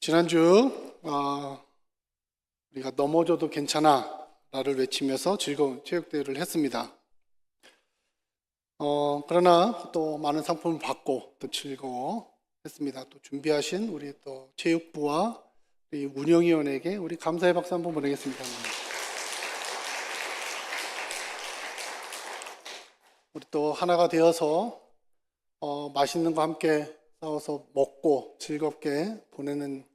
지난주 우리가 넘어져도 괜찮아 라를 외치면서 즐거운 체육대회를 했습니다. 그러나 또 많은 상품을 받고 또 즐거워했습니다. 또 준비하신 우리 또 체육부와 우리 운영위원에게 우리 감사의 박수 한번 보내겠습니다. 우리 또 하나가 되어서 맛있는 거 함께 싸워서 먹고 즐겁게 보내는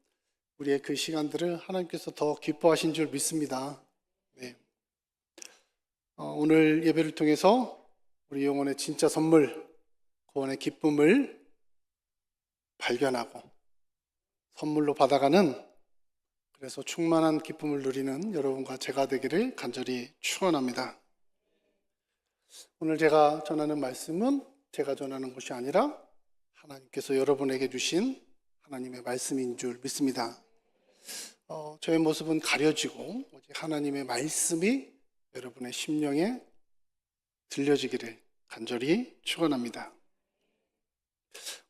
우리의 그 시간들을 하나님께서 더 기뻐하신 줄 믿습니다. 네. 오늘 예배를 통해서 우리 영혼의 진짜 선물, 구원의 기쁨을 발견하고 선물로 받아가는, 그래서 충만한 기쁨을 누리는 여러분과 제가 되기를 간절히 축원합니다. 오늘 제가 전하는 말씀은 제가 전하는 것이 아니라 하나님께서 여러분에게 주신 하나님의 말씀인 줄 믿습니다. 저의 모습은 가려지고 오직 하나님의 말씀이 여러분의 심령에 들려지기를 간절히 축원합니다.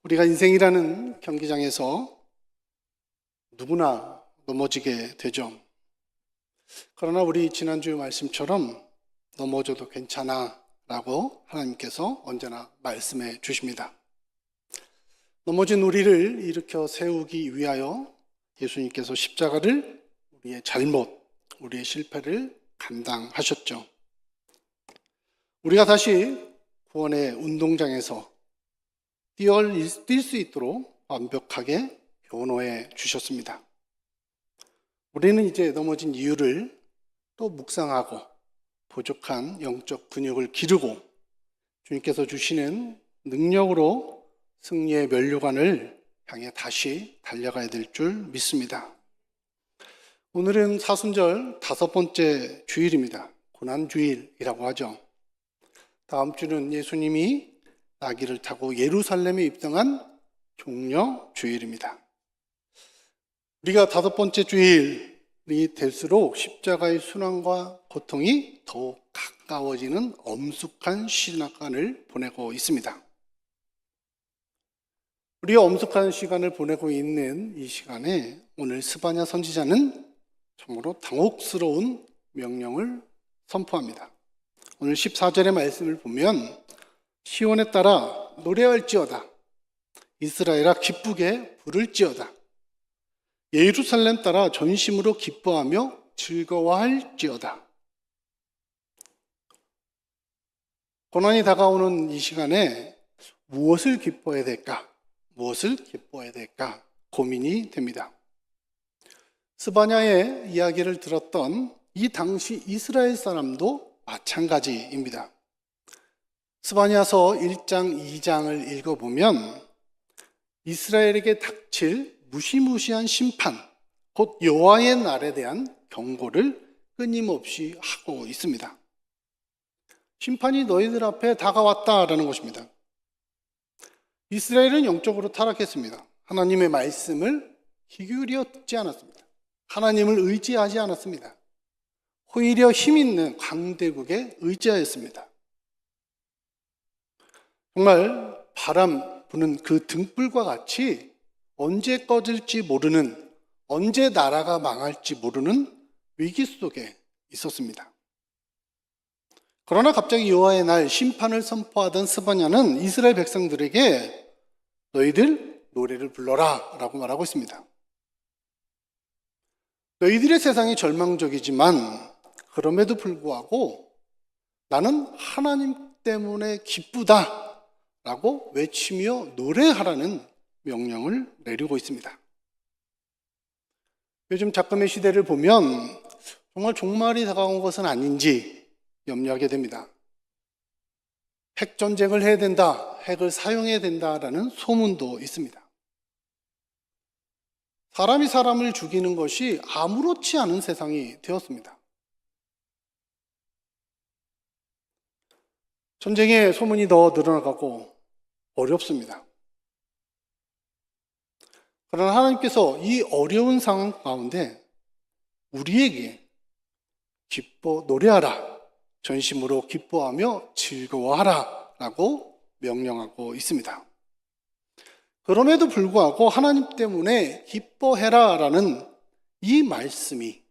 우리가 인생이라는 경기장에서 누구나 넘어지게 되죠. 그러나 우리 지난주 말씀처럼 넘어져도 괜찮아 라고 하나님께서 언제나 말씀해 주십니다. 넘어진 우리를 일으켜 세우기 위하여 예수님께서 십자가를 우리의 잘못, 우리의 실패를 감당하셨죠. 우리가 다시 구원의 운동장에서 뛸 수 있도록 완벽하게 변호해 주셨습니다. 우리는 이제 넘어진 이유를 또 묵상하고 부족한 영적 근육을 기르고 주님께서 주시는 능력으로 승리의 면류관을 향해 다시 달려가야 될 줄 믿습니다. 오늘은 사순절 5번째 주일입니다. 고난주일이라고 하죠. 다음 주는 예수님이 나귀를 타고 예루살렘에 입성한 종려주일입니다. 우리가 5번째 주일이 될수록 십자가의 순환과 고통이 더욱 가까워지는 엄숙한 시간을 보내고 있습니다. 우리가 엄숙한 시간을 보내고 있는 이 시간에 오늘 스바냐 선지자는 참으로 당혹스러운 명령을 선포합니다. 오늘 14절의 말씀을 보면 시온에 따라 노래할지어다, 이스라엘아 기쁘게 부를지어다, 예루살렘 따라 전심으로 기뻐하며 즐거워할지어다. 고난이 다가오는 이 시간에 무엇을 기뻐해야 될까? 무엇을 기뻐해야 될까? 고민이 됩니다. 스바냐의 이야기를 들었던 이 당시 이스라엘 사람도 마찬가지입니다. 스바냐서 1장, 2장을 읽어보면 이스라엘에게 닥칠 무시무시한 심판, 곧 여호와의 날에 대한 경고를 끊임없이 하고 있습니다. 심판이 너희들 앞에 다가왔다라는 것입니다. 이스라엘은 영적으로 타락했습니다. 하나님의 말씀을 귀 기울여 듣지 않았습니다. 하나님을 의지하지 않았습니다. 오히려 힘있는 강대국에 의지하였습니다. 정말 바람 부는 그 등불과 같이 언제 꺼질지 모르는, 언제 나라가 망할지 모르는 위기 속에 있었습니다. 그러나 갑자기 여호와의 날 심판을 선포하던 스바냐는 이스라엘 백성들에게 너희들 노래를 불러라 라고 말하고 있습니다. 너희들의 세상이 절망적이지만 그럼에도 불구하고 나는 하나님 때문에 기쁘다 라고 외치며 노래하라는 명령을 내리고 있습니다. 요즘 작금의 시대를 보면 정말 종말이 다가온 것은 아닌지 염려하게 됩니다. 핵전쟁을 해야 된다, 핵을 사용해야 된다라는 소문도 있습니다. 사람이 사람을 죽이는 것이 아무렇지 않은 세상이 되었습니다. 전쟁의 소문이 더 늘어나고 어렵습니다. 그러나 하나님께서 이 어려운 상황 가운데 우리에게 기뻐 노래하라, 전심으로 기뻐하며 즐거워하라 라고 명령하고 있습니다. 그럼에도 불구하고 하나님 때문에 기뻐해라라는 이 말씀이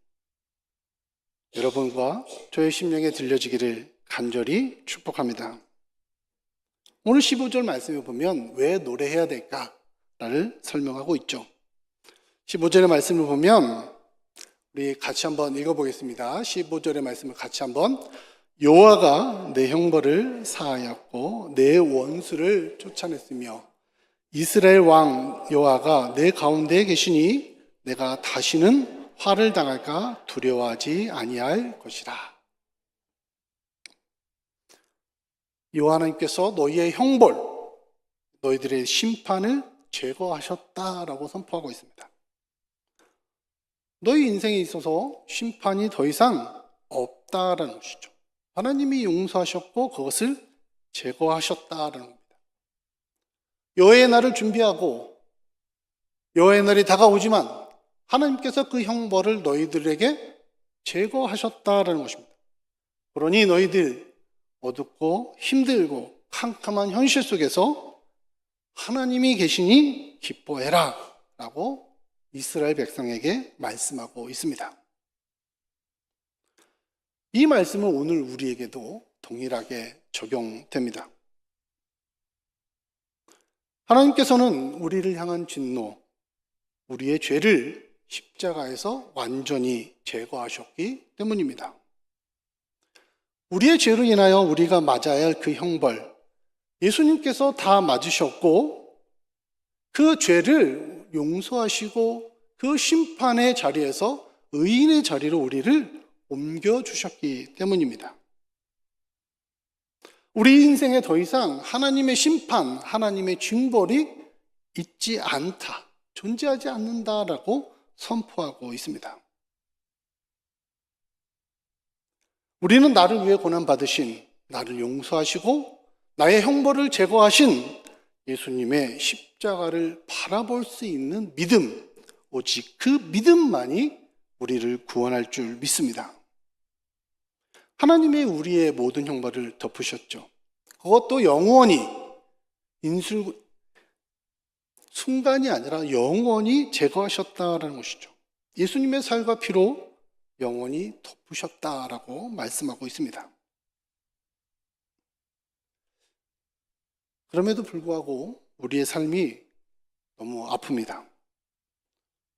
여러분과 저의 심령에 들려지기를 간절히 축복합니다. 오늘 15절 말씀에 보면 왜 노래해야 될까를 설명하고 있죠. 15절의 말씀을 보면 우리 같이 한번 읽어보겠습니다. 15절의 말씀을 같이 한번. 여호와가 내 형벌을 사하였고 내 원수를 쫓아냈으며 이스라엘 왕 여호와가 내 가운데에 계시니 내가 다시는 화를 당할까 두려워하지 아니할 것이라. 여호와 하나님께서 너희의 형벌, 너희들의 심판을 제거하셨다라고 선포하고 있습니다. 너희 인생에 있어서 심판이 더 이상 없다라는 것이죠. 하나님이 용서하셨고 그것을 제거하셨다라는 겁니다. 여호와의 날을 준비하고 여호와의 날이 다가오지만 하나님께서 그 형벌을 너희들에게 제거하셨다라는 것입니다. 그러니 너희들 어둡고 힘들고 캄캄한 현실 속에서 하나님이 계시니 기뻐해라 라고 이스라엘 백성에게 말씀하고 있습니다. 이 말씀은 오늘 우리에게도 동일하게 적용됩니다. 하나님께서는 우리를 향한 진노, 우리의 죄를 십자가에서 완전히 제거하셨기 때문입니다. 우리의 죄로 인하여 우리가 맞아야 할 그 형벌, 예수님께서 다 맞으셨고 그 죄를 용서하시고 그 심판의 자리에서 의인의 자리로 우리를 옮겨주셨기 때문입니다. 우리 인생에 더 이상 하나님의 심판, 하나님의 징벌이 있지 않다, 존재하지 않는다라고 선포하고 있습니다. 우리는 나를 위해 고난받으신, 나를 용서하시고 나의 형벌을 제거하신 예수님의 십자가를 바라볼 수 있는 믿음, 오직 그 믿음만이 우리를 구원할 줄 믿습니다. 하나님의 우리의 모든 형벌을 덮으셨죠. 그것도 영원히, 순간이 아니라 영원히 제거하셨다라는 것이죠. 예수님의 살과 피로 영원히 덮으셨다라고 말씀하고 있습니다. 그럼에도 불구하고 우리의 삶이 너무 아픕니다.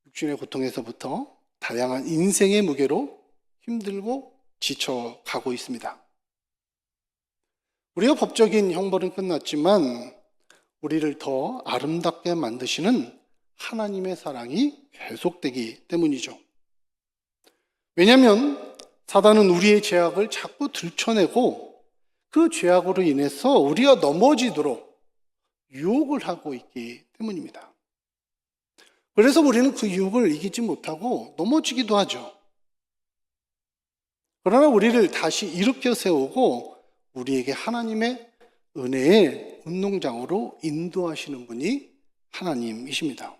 육신의 고통에서부터 다양한 인생의 무게로 힘들고 지쳐가고 있습니다. 우리가 법적인 형벌은 끝났지만 우리를 더 아름답게 만드시는 하나님의 사랑이 계속되기 때문이죠. 왜냐하면 사단은 우리의 죄악을 자꾸 들춰내고 그 죄악으로 인해서 우리가 넘어지도록 유혹을 하고 있기 때문입니다. 그래서 우리는 그 유혹을 이기지 못하고 넘어지기도 하죠. 그러나 우리를 다시 일으켜 세우고 우리에게 하나님의 은혜의 운동장으로 인도하시는 분이 하나님이십니다.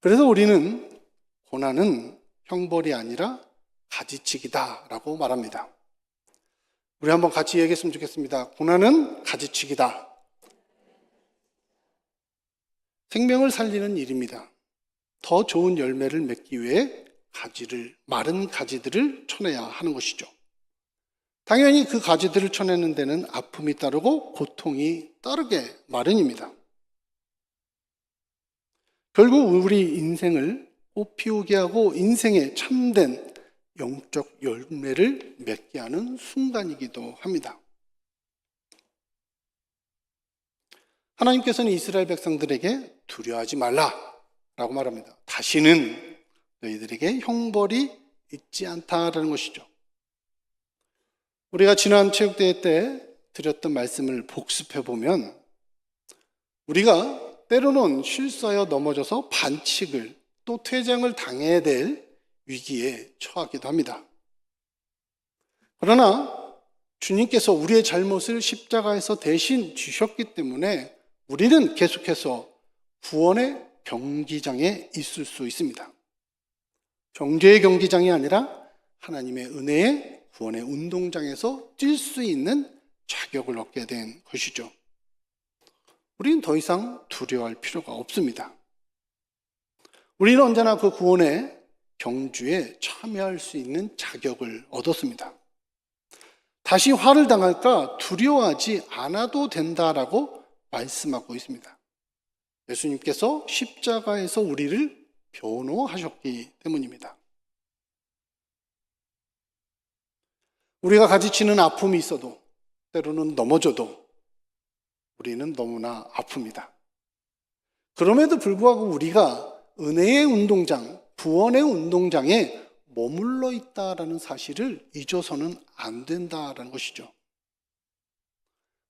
그래서 우리는 고난은 형벌이 아니라 가지치기다라고 말합니다. 우리 한번 같이 얘기했으면 좋겠습니다. 고난은 가지치기다. 생명을 살리는 일입니다. 더 좋은 열매를 맺기 위해 마른 가지들을 쳐내야 하는 것이죠. 당연히 그 가지들을 쳐내는 데는 아픔이 따르고 고통이 따르게 마련입니다. 결국 우리 인생을 꽃피우게 하고 인생의 참된 영적 열매를 맺게 하는 순간이기도 합니다. 하나님께서는 이스라엘 백성들에게 두려워하지 말라라고 말합니다. 다시는 너희들에게 형벌이 있지 않다라는 것이죠. 우리가 지난 체육대회 때 드렸던 말씀을 복습해 보면 우리가 때로는 실수하여 넘어져서 반칙을 또 퇴장을 당해야 될 위기에 처하기도 합니다. 그러나 주님께서 우리의 잘못을 십자가에서 대신 지셨기 때문에 우리는 계속해서 구원의 경기장에 있을 수 있습니다. 정죄의 경기장이 아니라 하나님의 은혜의 구원의 운동장에서 뛸 수 있는 자격을 얻게 된 것이죠. 우리는 더 이상 두려워할 필요가 없습니다. 우리는 언제나 그 구원의 경주에 참여할 수 있는 자격을 얻었습니다. 다시 화를 당할까 두려워하지 않아도 된다라고 말씀하고 있습니다. 예수님께서 십자가에서 우리를 변호하셨기 때문입니다. 우리가 가지치는 아픔이 있어도, 때로는 넘어져도 우리는 너무나 아픕니다. 그럼에도 불구하고 우리가 은혜의 운동장, 구원의 운동장에 머물러 있다라는 사실을 잊어서는 안 된다라는 것이죠.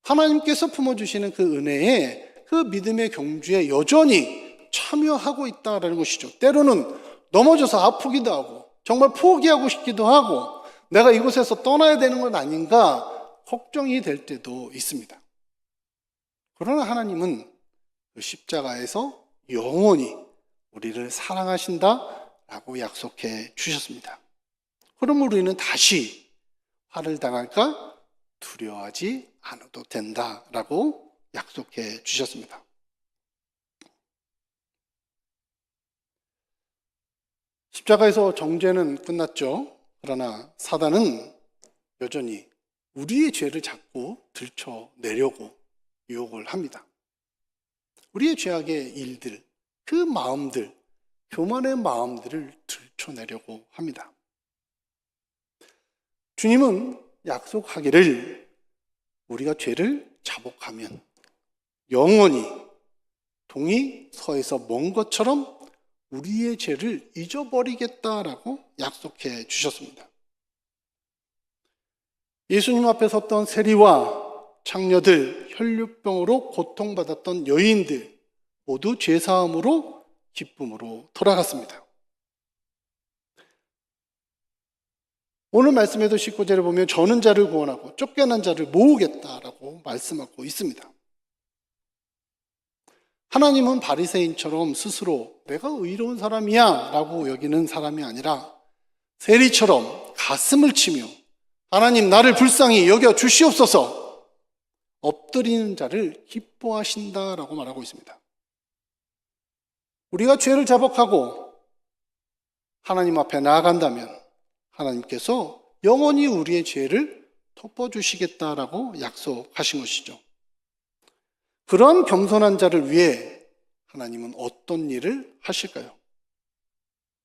하나님께서 품어주시는 그 은혜에, 그 믿음의 경주에 여전히 참여하고 있다라는 것이죠. 때로는 넘어져서 아프기도 하고, 정말 포기하고 싶기도 하고, 내가 이곳에서 떠나야 되는 건 아닌가 걱정이 될 때도 있습니다. 그러나 하나님은 그 십자가에서 영원히 우리를 사랑하신다라고 약속해 주셨습니다. 그럼 우리는 다시 화를 당할까 두려워하지 않아도 된다라고 약속해 주셨습니다. 십자가에서 정죄는 끝났죠. 그러나 사단은 여전히 우리의 죄를 자꾸 들춰내려고 유혹을 합니다. 우리의 죄악의 일들, 그 마음들, 교만의 마음들을 들춰내려고 합니다. 주님은 약속하기를 우리가 죄를 자복하면 영원히 동이 서에서 먼 것처럼 우리의 죄를 잊어버리겠다라고 약속해 주셨습니다. 예수님 앞에 섰던 세리와 창녀들, 혈류병으로 고통받았던 여인들 모두 죄사함으로 기쁨으로 돌아갔습니다. 오늘 말씀에도 19절을 보면 저는 자를 구원하고 쫓겨난 자를 모으겠다라고 말씀하고 있습니다. 하나님은 바리새인처럼 스스로 내가 의로운 사람이야 라고 여기는 사람이 아니라 세리처럼 가슴을 치며 하나님 나를 불쌍히 여겨 주시옵소서 엎드리는 자를 기뻐하신다라고 말하고 있습니다. 우리가 죄를 자복하고 하나님 앞에 나아간다면 하나님께서 영원히 우리의 죄를 덮어주시겠다라고 약속하신 것이죠. 그런 겸손한 자를 위해 하나님은 어떤 일을 하실까요?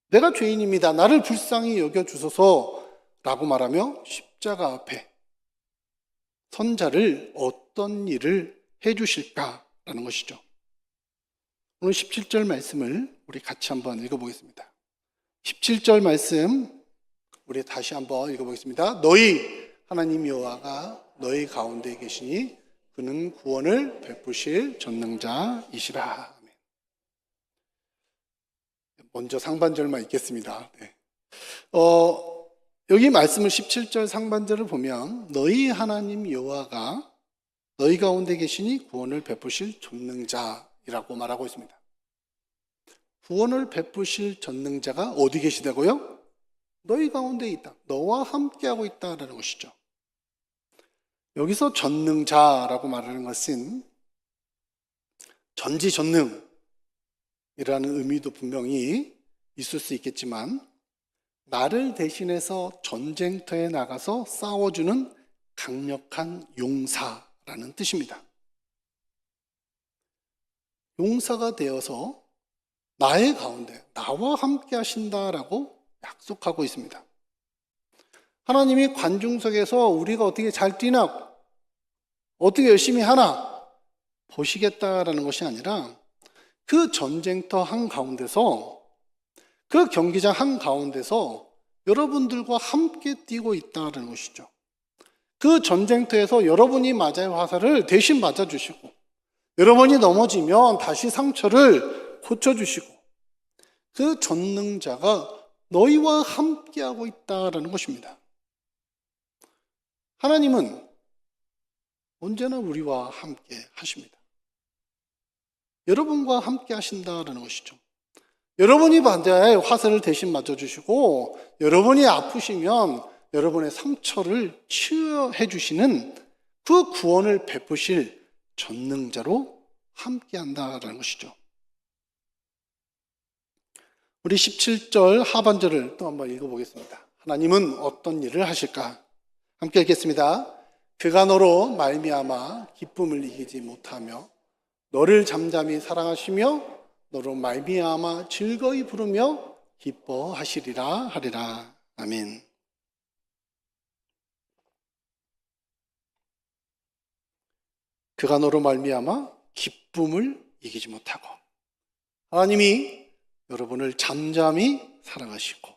내가 죄인입니다. 나를 불쌍히 여겨주소서라고 말하며 십자가 앞에 선 자를 어떤 일을 해주실까라는 것이죠. 오늘 17절 말씀을 우리 같이 한번 읽어보겠습니다. 17절 말씀 우리 다시 한번 읽어보겠습니다. 너희 하나님 여호와가 너희 가운데 계시니 그는 구원을 베푸실 전능자이시라. 먼저 상반절만 읽겠습니다. 네. 여기 말씀을 17절 상반절을 보면 너희 하나님 여호와가 너희 가운데 계시니 구원을 베푸실 전능자이라고 말하고 있습니다. 구원을 베푸실 전능자가 어디 계시다고요? 너희 가운데 있다. 너와 함께하고 있다라는 것이죠. 여기서 전능자라고 말하는 것은 전지전능이라는 의미도 분명히 있을 수 있겠지만 나를 대신해서 전쟁터에 나가서 싸워주는 강력한 용사라는 뜻입니다. 용사가 되어서 나의 가운데 나와 함께 하신다라고 약속하고 있습니다. 하나님이 관중석에서 우리가 어떻게 잘 뛰나 어떻게 열심히 하나 보시겠다라는 것이 아니라 그 전쟁터 한가운데서 그 경기장 한가운데서 여러분들과 함께 뛰고 있다는 것이죠. 그 전쟁터에서 여러분이 맞아야 화살을 대신 맞아주시고 여러분이 넘어지면 다시 상처를 고쳐주시고 그 전능자가 너희와 함께하고 있다는 것입니다. 하나님은 언제나 우리와 함께 하십니다. 여러분과 함께 하신다는 것이죠. 여러분이 반대에 화살을 대신 맞아주시고 여러분이 아프시면 여러분의 상처를 치유해 주시는 그 구원을 베푸실 전능자로 함께한다라는 것이죠. 우리 17절 하반절을 또 한번 읽어보겠습니다. 하나님은 어떤 일을 하실까? 함께 읽겠습니다. 그가 너로 말미암아 기쁨을 이기지 못하며 너를 잠잠히 사랑하시며 너로 말미암아 즐거이 부르며 기뻐하시리라 하리라. 아멘. 그가 너로 말미암아 기쁨을 이기지 못하고, 하나님이 여러분을 잠잠히 사랑하시고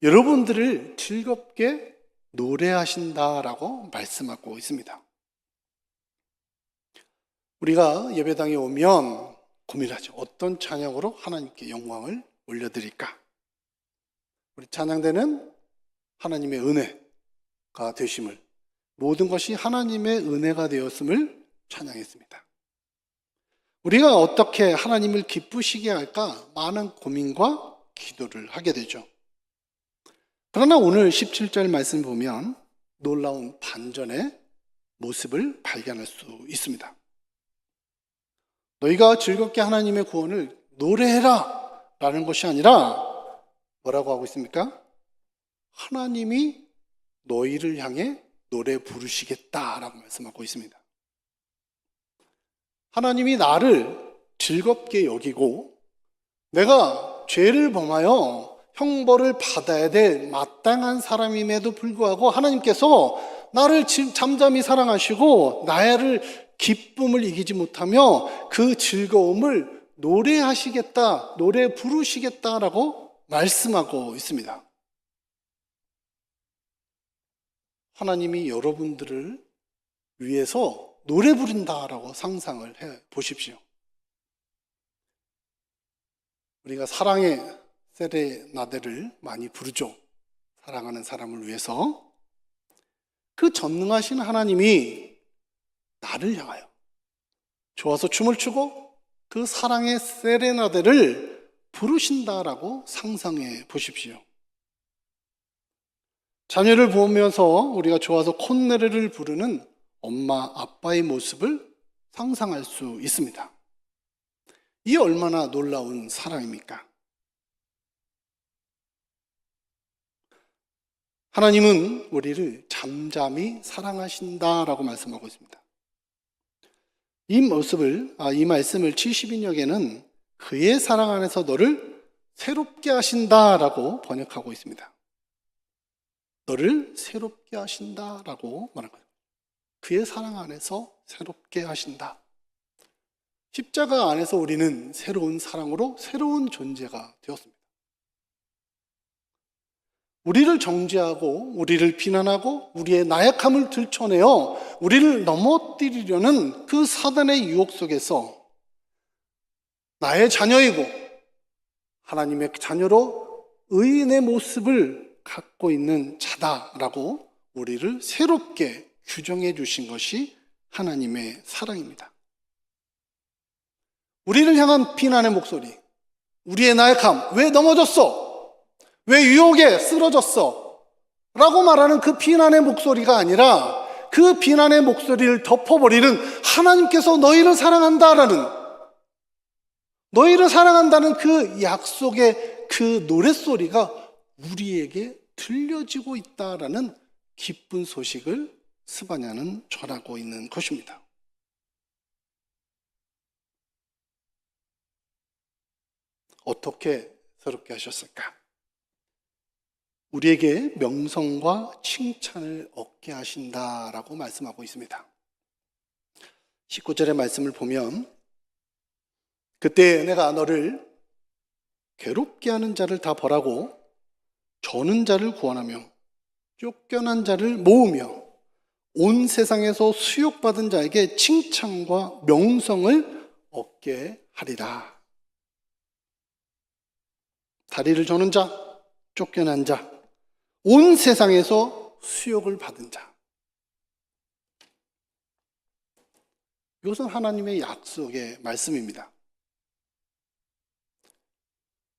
여러분들을 즐겁게 노래하신다라고 말씀하고 있습니다. 우리가 예배당에 오면 고민하죠. 어떤 찬양으로 하나님께 영광을 올려드릴까? 우리 찬양대는 하나님의 은혜가 되심을, 모든 것이 하나님의 은혜가 되었음을 찬양했습니다. 우리가 어떻게 하나님을 기쁘시게 할까? 많은 고민과 기도를 하게 되죠. 그러나 오늘 17절 말씀 보면 놀라운 반전의 모습을 발견할 수 있습니다. 너희가 즐겁게 하나님의 구원을 노래해라 라는 것이 아니라 뭐라고 하고 있습니까? 하나님이 너희를 향해 노래 부르시겠다라고 말씀하고 있습니다. 하나님이 나를 즐겁게 여기고 내가 죄를 범하여 형벌을 받아야 될 마땅한 사람임에도 불구하고 하나님께서 나를 잠잠히 사랑하시고 나를 기쁨을 이기지 못하며 그 즐거움을 노래하시겠다, 노래 부르시겠다라고 말씀하고 있습니다. 하나님이 여러분들을 위해서 노래 부른다라고 상상을 해 보십시오. 우리가 사랑의 세레나데를 많이 부르죠. 사랑하는 사람을 위해서. 그 전능하신 하나님이 나를 향하여 좋아서 춤을 추고 그 사랑의 세레나데를 부르신다라고 상상해 보십시오. 자녀를 보면서 우리가 좋아서 콧노래를 부르는 엄마, 아빠의 모습을 상상할 수 있습니다. 이 얼마나 놀라운 사랑입니까? 하나님은 우리를 잠잠히 사랑하신다라고 말씀하고 있습니다. 이 말씀을 70인역에는 그의 사랑 안에서 너를 새롭게 하신다라고 번역하고 있습니다. 너를 새롭게 하신다라고 말한 거예요. 그의 사랑 안에서 새롭게 하신다. 십자가 안에서 우리는 새로운 사랑으로 새로운 존재가 되었습니다. 우리를 정죄하고 우리를 비난하고 우리의 나약함을 들춰내어 우리를 넘어뜨리려는 그 사단의 유혹 속에서 나의 자녀이고 하나님의 자녀로 의인의 모습을 갖고 있는 자다라고 우리를 새롭게 규정해 주신 것이 하나님의 사랑입니다. 우리를 향한 비난의 목소리, 우리의 나약함, 왜 넘어졌어? 왜 유혹에 쓰러졌어? 라고 말하는 그 비난의 목소리가 아니라 그 비난의 목소리를 덮어버리는 하나님께서 너희를 사랑한다는 그 약속의 그 노랫소리가 우리에게 들려지고 있다라는 기쁜 소식을 스바냐는 전하고 있는 것입니다. 어떻게 새롭게 하셨을까? 우리에게 명성과 칭찬을 얻게 하신다라고 말씀하고 있습니다. 19절의 말씀을 보면 그때 내가 너를 괴롭게 하는 자를 다 벌하고 저는 자를 구원하며 쫓겨난 자를 모으며 온 세상에서 수욕받은 자에게 칭찬과 명성을 얻게 하리라. 다리를 저는 자, 쫓겨난 자, 온 세상에서 수욕을 받은 자. 이것은 하나님의 약속의 말씀입니다.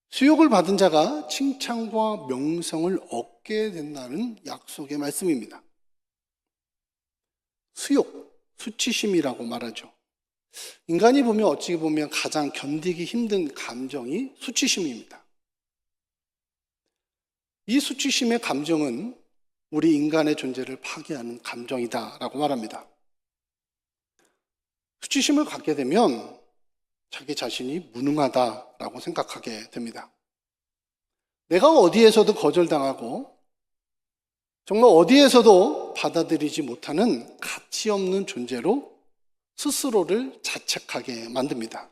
수욕을 받은 자가 칭찬과 명성을 얻게 된다는 약속의 말씀입니다. 수욕, 수치심이라고 말하죠. 인간이 보면 어찌 보면 가장 견디기 힘든 감정이 수치심입니다. 이 수치심의 감정은 우리 인간의 존재를 파괴하는 감정이다라고 말합니다. 수치심을 갖게 되면 자기 자신이 무능하다라고 생각하게 됩니다. 내가 어디에서도 거절당하고 정말 어디에서도 받아들이지 못하는 가치 없는 존재로 스스로를 자책하게 만듭니다.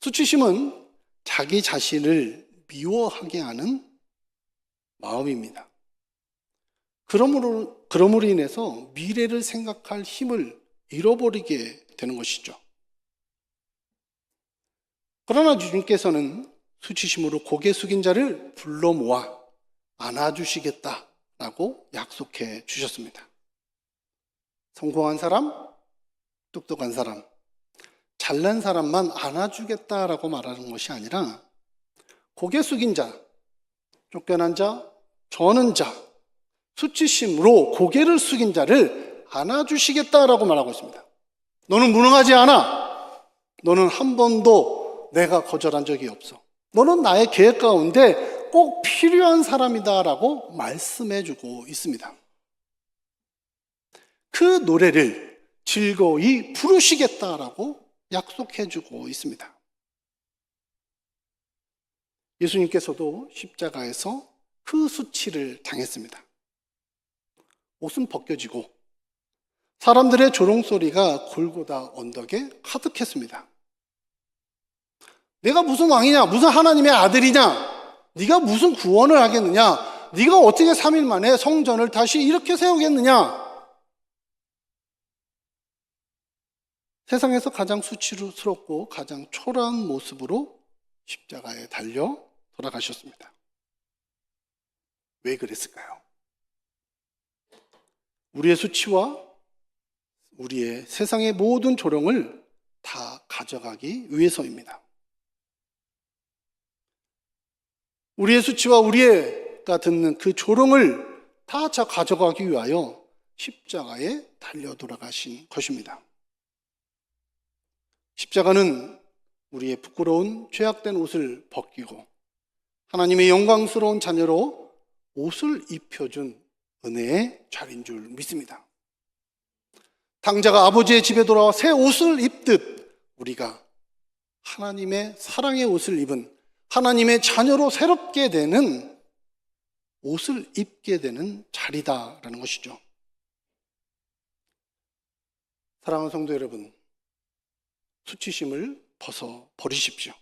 수치심은 자기 자신을 미워하게 하는 마음입니다. 그러므로 인해서 미래를 생각할 힘을 잃어버리게 되는 것이죠. 그러나 주님께서는 수치심으로 고개 숙인 자를 불러 모아 안아주시겠다라고 약속해 주셨습니다. 성공한 사람, 똑똑한 사람, 잘난 사람만 안아주겠다라고 말하는 것이 아니라 고개 숙인 자, 쫓겨난 자, 저는 자, 수치심으로 고개를 숙인 자를 안아주시겠다라고 말하고 있습니다. 너는 무능하지 않아. 너는 한 번도 내가 거절한 적이 없어. 너는 나의 계획 가운데 꼭 필요한 사람이다라고 말씀해주고 있습니다. 그 노래를 즐거이 부르시겠다라고 약속해주고 있습니다. 예수님께서도 십자가에서 그 수치를 당했습니다. 옷은 벗겨지고 사람들의 조롱소리가 골고다 언덕에 가득했습니다. 내가 무슨 왕이냐? 무슨 하나님의 아들이냐? 네가 무슨 구원을 하겠느냐? 네가 어떻게 3일 만에 성전을 다시 이렇게 세우겠느냐? 세상에서 가장 수치스럽고 가장 초라한 모습으로 십자가에 달려 돌아가셨습니다. 왜 그랬을까요? 우리의 수치와 우리의 세상의 모든 조롱을 다 가져가기 위해서입니다. 우리의 수치와 우리가 듣는 그 조롱을 다 가져가기 위하여 십자가에 달려 돌아가신 것입니다. 십자가는 우리의 부끄러운 죄악된 옷을 벗기고 하나님의 영광스러운 자녀로 옷을 입혀준 은혜의 자리인 줄 믿습니다. 당자가 아버지의 집에 돌아와 새 옷을 입듯 우리가 하나님의 사랑의 옷을 입은 하나님의 자녀로 새롭게 되는 옷을 입게 되는 자리다라는 것이죠. 사랑하는 성도 여러분, 수치심을 벗어 버리십시오.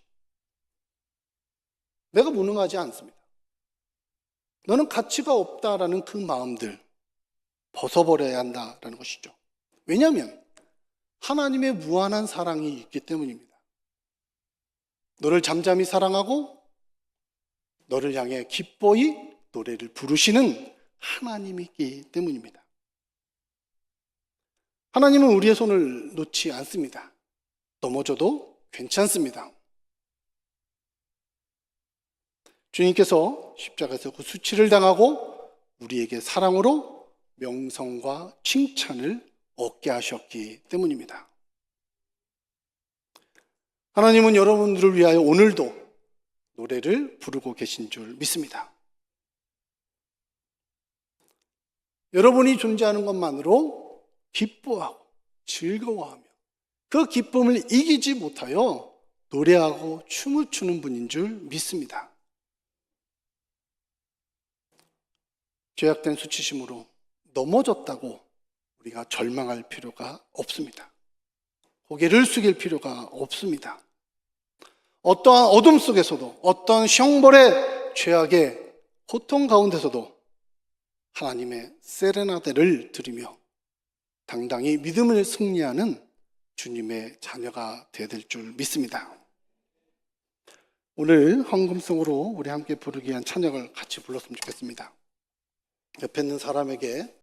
내가 무능하지 않습니다. 너는 가치가 없다라는 그 마음들 벗어버려야 한다라는 것이죠. 왜냐하면 하나님의 무한한 사랑이 있기 때문입니다. 너를 잠잠히 사랑하고 너를 향해 기꺼이 노래를 부르시는 하나님이기 때문입니다. 하나님은 우리의 손을 놓지 않습니다. 넘어져도 괜찮습니다. 주님께서 십자가에서 그 수치를 당하고 우리에게 사랑으로 명성과 칭찬을 얻게 하셨기 때문입니다. 하나님은 여러분들을 위하여 오늘도 노래를 부르고 계신 줄 믿습니다. 여러분이 존재하는 것만으로 기뻐하고 즐거워하며 그 기쁨을 이기지 못하여 노래하고 춤을 추는 분인 줄 믿습니다. 죄악된 수치심으로 넘어졌다고 우리가 절망할 필요가 없습니다. 고개를 숙일 필요가 없습니다. 어떠한 어둠 속에서도 어떠한 형벌의 죄악의 고통 가운데서도 하나님의 세레나데를 드리며 당당히 믿음을 승리하는 주님의 자녀가 되어야 될 줄 믿습니다. 오늘 헌금송으로 우리 함께 부르기 위한 찬양을 같이 불렀으면 좋겠습니다. 옆에 있는 사람에게